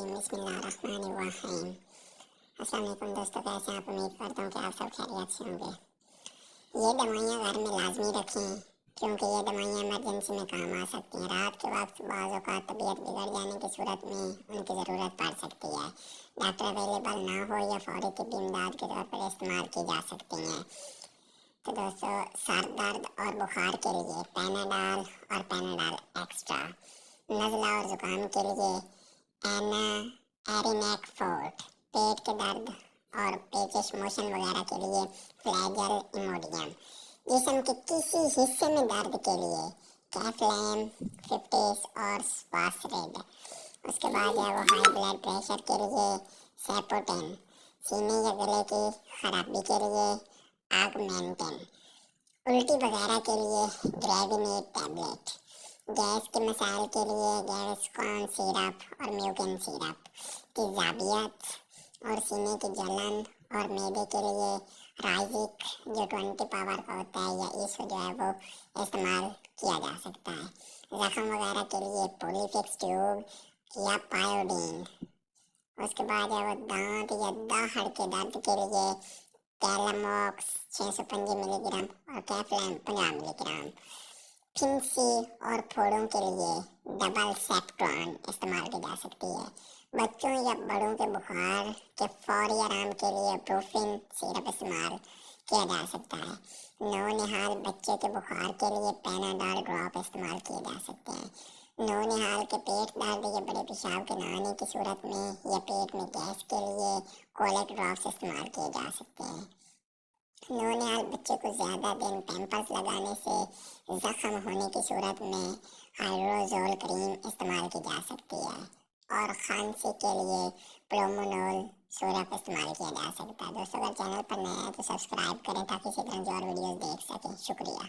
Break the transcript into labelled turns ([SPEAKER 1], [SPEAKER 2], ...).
[SPEAKER 1] बिस्मिल्लाहिर्रहमानिर्रहीम। अस्सलाम वालेकुम दोस्तों, कैसे हैं आप? उम्मीद करता हूँ कि आप सब खैरियत से होंगे। ये दवाइयाँ घर में लाजमी रखें क्योंकि ये दवाइयाँ इमरजेंसी में काम आ सकती हैं। रात के वक्त बाज़ औक़ात तबीयत बिगड़ जाने की सूरत में उनकी ज़रूरत पड़ सकती है। डॉक्टर अवेलेबल ना हो या फौरी तिब्बी इमदाद के तौर पर इस्तेमाल की जा सकती हैं। तो दोस्तों, सर दर्द और बुखार के लिए पैनाडॉल और पैनाडॉल एक्स्ट्रा, नज़ला और ज़ुकाम के लिए एना एरिनेक फोर्ट, पेट के दर्द और पेचिश मोशन वगैरह के लिए फ्लैगल इमोडियम, जिस्म के किसी हिस्से में दर्द के लिए कैफ्लैम 50 और स्वासरेड। उसके बाद है वो हाई ब्लड प्रेशर के लिए सेपोटेन, सीने या गले की खराबी के लिए आगमेंटेन, उल्टी वगैरह के लिए ग्रेविनेट टैबलेट, गैस के मसाइल के लिए गैविस्कॉन सिरप और म्यूकिन सिरप, तेजाबियत और सीने की जलन और मैदे के लिए राइजिक जो 20 पावर का होता है, या इसको जो है वो इस्तेमाल किया जा सकता है। जख्म वगैरह के लिए पोलीफिक्स ट्यूब या पायोडीन। उसके बाद है वो दांत या दाढ़ के दर्द के लिए कैलामॉक्स 605 मिलीग्राम और कैफ्लैम 50 मिलीग्राम। फिंसी और फोड़ों के लिए डबल सेप्ट्रॉन इस्तेमाल की जा सकती है। बच्चों या बड़ों के बुखार के फौरी आराम के लिए ब्रूफिन सिरप इस्तेमाल किया जा सकता है। नौनिहाल बच्चे के बुखार के लिए पैनाडॉल ड्रॉप इस्तेमाल किए जा सकते हैं। नौनिहाल के पेट दर्द या बड़े पेशाब के ना आने की सूरत में या पेट में गैस के लिए कोलेक ड्रॉप्स इस्तेमाल किए जा सकते हैं। नौनिहाल बच्चे को ज़्यादा दिन पैम्पर्स लगाने से ज़ख्म होने की सूरत में हाइड्रोजोल क्रीम इस्तेमाल की जा सकती है। और खांसी के लिए प्रोमोनोल सिरप इस्तेमाल किया जा सकता है। दोस्तों, अगर चैनल पर नए हैं तो सब्सक्राइब करें ताकि इसी तरह की और वीडियोस देख सकें। शुक्रिया।